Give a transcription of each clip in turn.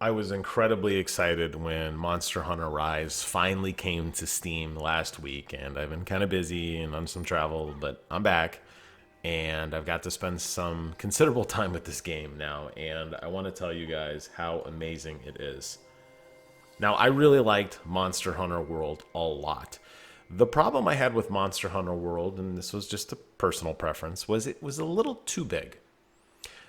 I was incredibly excited when Monster Hunter Rise finally came to Steam last week, and I've been kind of busy and on some travel, but I'm back, and I've got to spend some considerable time with this game now, and I want to tell you guys how amazing it is. Now, I really liked Monster Hunter World a lot. The problem I had with Monster Hunter World, and this was just a personal preference, was it was a little too big.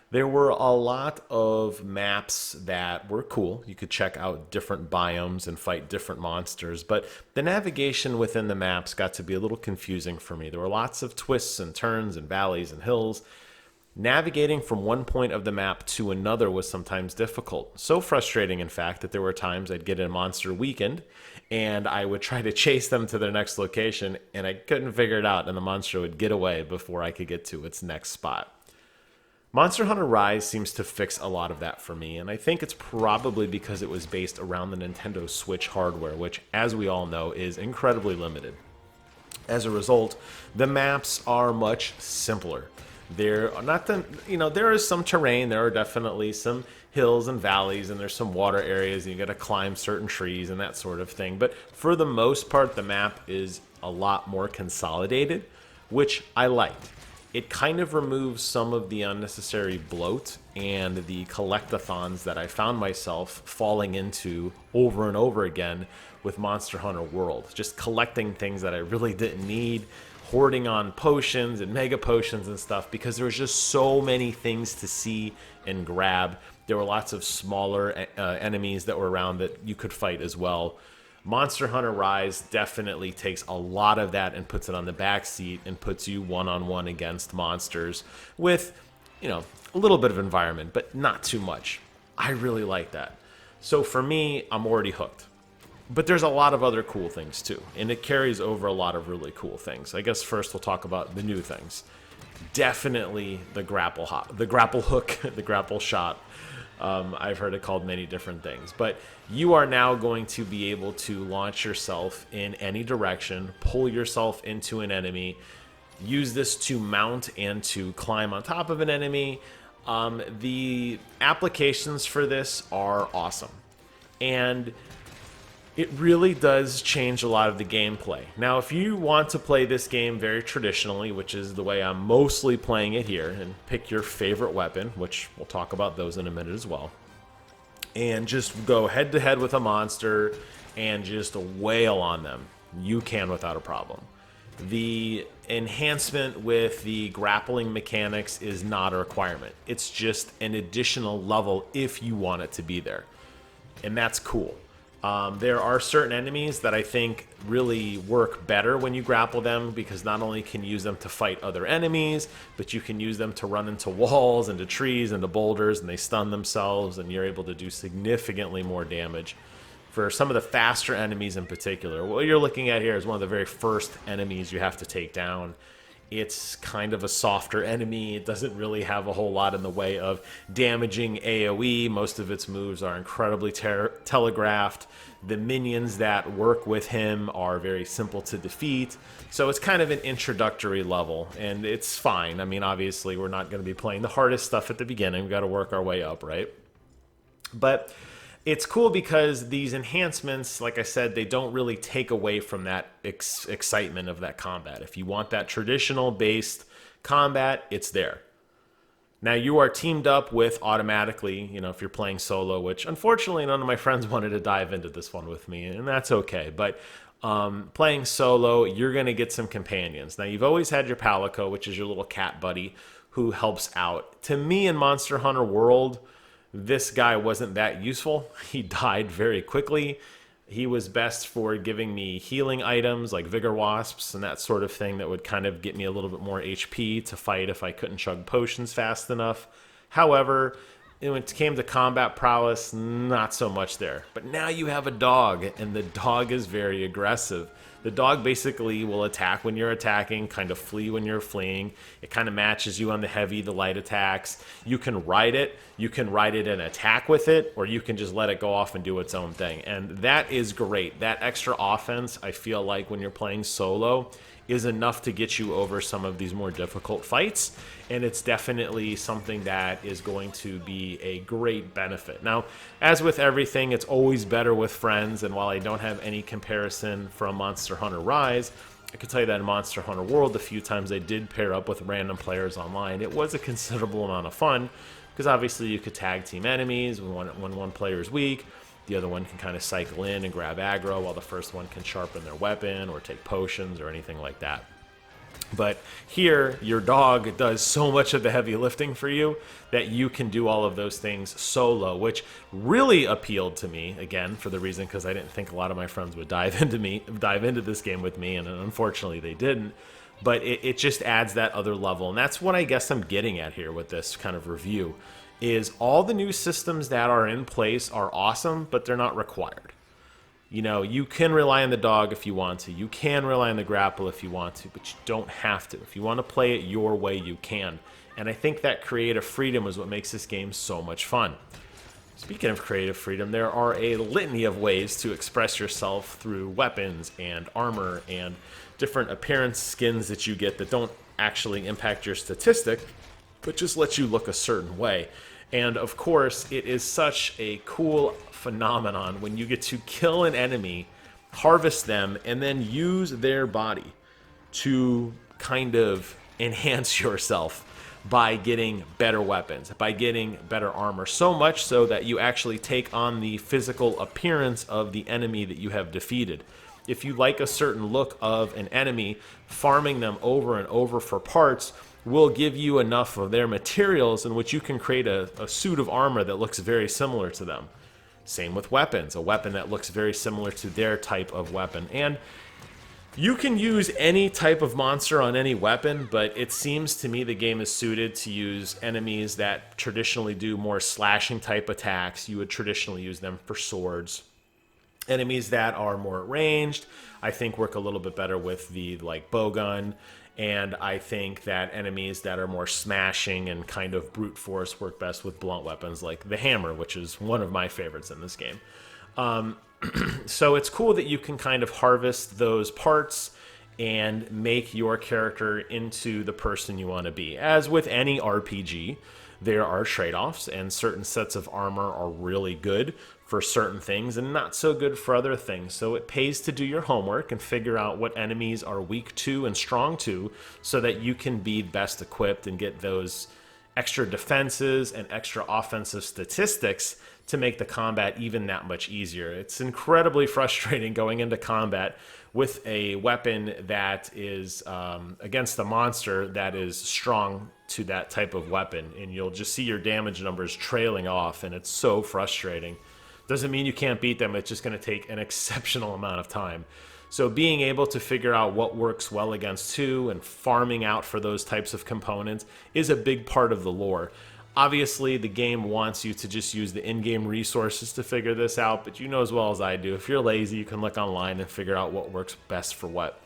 There were a lot of maps that were cool. You could check out different biomes and fight different monsters, but the navigation within the maps got to be a little confusing for me. There were lots of twists and turns and valleys and hills. Navigating from one point of the map to another was sometimes difficult. So frustrating, in fact, that there were times I'd get a monster weakened and I would try to chase them to their next location and I couldn't figure it out, and the monster would get away before I could get to its next spot. Monster Hunter Rise seems to fix a lot of that for me, and I think it's probably because it was based around the Nintendo Switch hardware, which, as we all know, is incredibly limited. As a result, the maps are much simpler. There are not the there is some terrain. There are definitely some hills and valleys, and there's some water areas. And you got to climb certain trees and that sort of thing. But for the most part, the map is a lot more consolidated, which I liked. It kind of removes some of the unnecessary bloat and the collectathons that I found myself falling into over and over again with Monster Hunter World. Just collecting things that I really didn't need, hoarding on potions and mega potions and stuff, because there was just so many things to see and grab. There were lots of smaller enemies that were around that you could fight as well. Monster Hunter Rise definitely takes a lot of that and puts it on the back seat and puts you one-on-one against monsters with, a little bit of environment, but not too much. I really like that. So for me, I'm already hooked. But there's a lot of other cool things too, and it carries over a lot of really cool things. I guess first we'll talk about the new things. Definitely the the grapple hook, the grapple shot. I've heard it called many different things, but you are now going to be able to launch yourself in any direction, pull yourself into an enemy, use this to mount and to climb on top of an enemy. The applications for this are awesome, and it really does change a lot of the gameplay. Now, if you want to play this game very traditionally, which is the way I'm mostly playing it here, and pick your favorite weapon, which we'll talk about those in a minute as well, and just go head to head with a monster and just wail on them, you can without a problem. The enhancement with the grappling mechanics is not a requirement. It's just an additional level if you want it to be there. And that's cool. There are certain enemies that I think really work better when you grapple them, because not only can you use them to fight other enemies, but you can use them to run into walls, into trees, into boulders, and they stun themselves, and you're able to do significantly more damage. For some of the faster enemies in particular, what you're looking at here is one of the very first enemies you have to take down. It's kind of a softer enemy. It doesn't really have a whole lot in the way of damaging AoE. Most of its moves are incredibly telegraphed. The minions that work with him are very simple to defeat. So it's kind of an introductory level, and it's fine. I mean, obviously, we're not going to be playing the hardest stuff at the beginning. We've got to work our way up, right? But it's cool because these enhancements, like I said, they don't really take away from that excitement of that combat. If you want that traditional based combat, it's there. Now, you are teamed up with automatically, if you're playing solo, which unfortunately none of my friends wanted to dive into this one with me, and that's okay. But playing solo, you're going to get some companions. Now, you've always had your Palico, which is your little cat buddy, who helps out. To me, in Monster Hunter World, this guy wasn't that useful. He died very quickly. He was best for giving me healing items like Vigor Wasps and that sort of thing that would kind of get me a little bit more HP to fight if I couldn't chug potions fast enough. However, when it came to combat prowess, not so much there. But now you have a dog, and the dog is very aggressive. The dog basically will attack when you're attacking, kind of flee when you're fleeing. It kind of matches you on the heavy, the light attacks. You can ride it. You can ride it and attack with it, or you can just let it go off and do its own thing. And that is great. That extra offense, I feel like when you're playing solo, is enough to get you over some of these more difficult fights, and it's definitely something that is going to be a great benefit. Now, as with everything, it's always better with friends, and while I don't have any comparison from Monster Hunter Rise, I can tell you that in Monster Hunter World, the few times I did pair up with random players online, it was a considerable amount of fun, because obviously you could tag team enemies when one player is weak. The other one can kind of cycle in and grab aggro, while the first one can sharpen their weapon or take potions or anything like that. But here, your dog does so much of the heavy lifting for you that you can do all of those things solo, which really appealed to me, again, for the reason because I didn't think a lot of my friends would dive into this game with me, and unfortunately they didn't. But it just adds that other level, and that's what I guess I'm getting at here with this kind of review. Is all the new systems that are in place are awesome, but they're not required. You know, you can rely on the dog if you want to. You can rely on the grapple if you want to, but you don't have to. If you want to play it your way, you can. And I think that creative freedom is what makes this game so much fun. Speaking of creative freedom, there are a litany of ways to express yourself through weapons and armor and different appearance skins that you get that don't actually impact your statistic, but just let you look a certain way. And of course, it is such a cool phenomenon when you get to kill an enemy, harvest them, and then use their body to kind of enhance yourself by getting better weapons, by getting better armor, so much so that you actually take on the physical appearance of the enemy that you have defeated. If you like a certain look of an enemy, farming them over and over for parts will give you enough of their materials in which you can create a suit of armor that looks very similar to them. Same with weapons, a weapon that looks very similar to their type of weapon. And you can use any type of monster on any weapon, but it seems to me the game is suited to use enemies that traditionally do more slashing type attacks. You would traditionally use them for swords. Enemies that are more ranged, I think work a little bit better with the bowgun. And I think that enemies that are more smashing and kind of brute force work best with blunt weapons like the hammer, which is one of my favorites in this game. So it's cool that you can kind of harvest those parts and make your character into the person you want to be. As with any RPG, there are trade-offs, and certain sets of armor are really good for certain things and not so good for other things. So it pays to do your homework and figure out what enemies are weak to and strong to so that you can be best equipped and get those extra defenses and extra offensive statistics to make the combat even that much easier. It's incredibly frustrating going into combat with a weapon that is against a monster that is strong to that type of weapon, and you'll just see your damage numbers trailing off, and it's so frustrating. Doesn't mean you can't beat them, it's just going to take an exceptional amount of time. So being able to figure out what works well against who and farming out for those types of components is a big part of the lore. Obviously, the game wants you to just use the in-game resources to figure this out, but you know as well as I do, if you're lazy, you can look online and figure out what works best for what.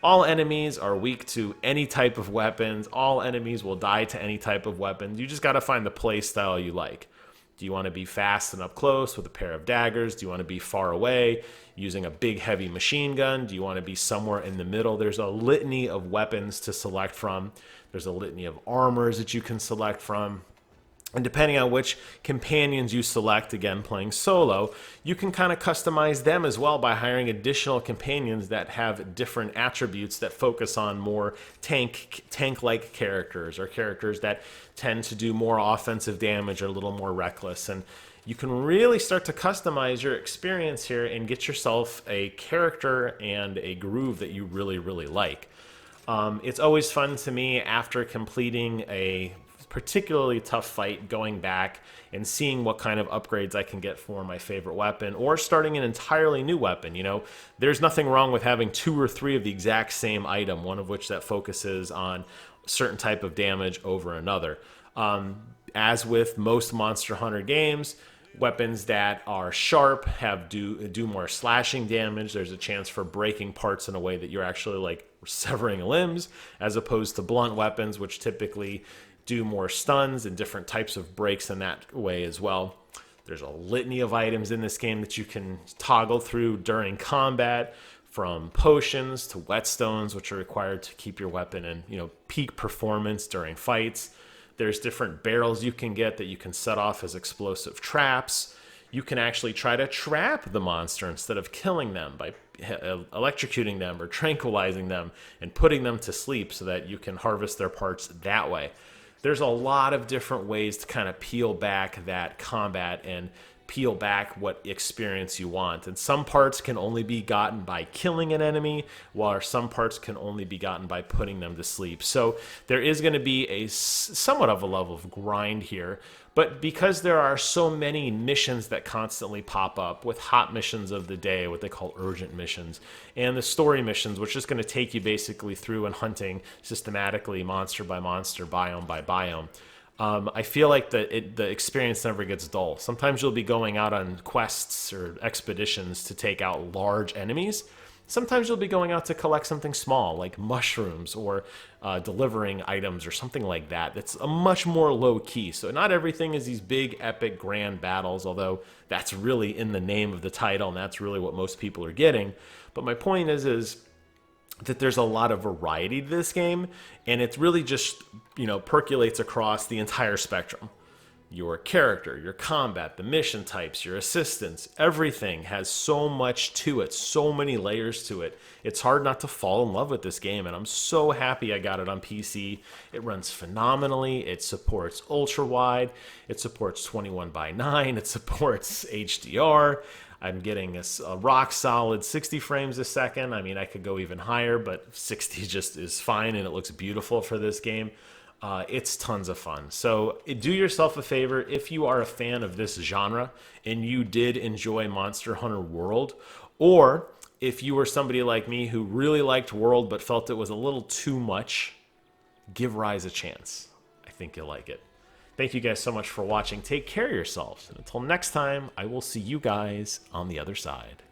All enemies are weak to any type of weapons. All enemies will die to any type of weapons. You just got to find the play style you like. Do you want to be fast and up close with a pair of daggers? Do you want to be far away using a big heavy machine gun? Do you want to be somewhere in the middle? There's a litany of weapons to select from. There's a litany of armors that you can select from. And depending on which companions you select, again, playing solo, you can kind of customize them as well by hiring additional companions that have different attributes that focus on more tank-like characters, or characters that tend to do more offensive damage or a little more reckless. And you can really start to customize your experience here and get yourself a character and a groove that you really, really like. It's always fun to me after completing a particularly tough fight, going back and seeing what kind of upgrades I can get for my favorite weapon, or starting an entirely new weapon. You know, there's nothing wrong with having 2 or 3 of the exact same item, one of which that focuses on a certain type of damage over another. As with most Monster Hunter games, Weapons that are sharp do more slashing damage. There's a chance for breaking parts in a way that you're actually like severing limbs, as opposed to blunt weapons, which typically do more stuns and different types of breaks in that way as well. There's a litany of items in this game that you can toggle through during combat, from potions to whetstones, which are required to keep your weapon in, peak performance during fights. There's different barrels you can get that you can set off as explosive traps. You can actually try to trap the monster instead of killing them by electrocuting them or tranquilizing them and putting them to sleep so that you can harvest their parts that way. There's a lot of different ways to kind of peel back that combat and peel back what experience you want. And some parts can only be gotten by killing an enemy, while some parts can only be gotten by putting them to sleep. So there is going to be a somewhat of a level of grind here. But because there are so many missions that constantly pop up, with hot missions of the day, what they call urgent missions, and the story missions, which is going to take you basically through and hunting systematically, monster by monster, biome by biome, I feel like the experience never gets dull. Sometimes you'll be going out on quests or expeditions to take out large enemies. Sometimes you'll be going out to collect something small, like mushrooms, or delivering items or something like that. That's a much more low key. So not everything is these big, epic, grand battles, although that's really in the name of the title, and that's really what most people are getting. But my point is that there's a lot of variety to this game, and it really just, percolates across the entire spectrum. Your character, your combat, the mission types, your assistants, everything has so much to it, so many layers to it. It's hard not to fall in love with this game, and I'm so happy I got it on PC. It runs phenomenally. It supports ultra-wide. It supports 21:9. It supports HDR. I'm getting a rock solid 60 frames a second. I mean, I could go even higher, but 60 just is fine, and it looks beautiful for this game. It's tons of fun. So do yourself a favor, if you are a fan of this genre and you did enjoy Monster Hunter World, or if you were somebody like me who really liked World but felt it was a little too much, give Rise a chance. I think you'll like it. Thank you guys so much for watching. Take care of yourselves. And until next time, I will see you guys on the other side.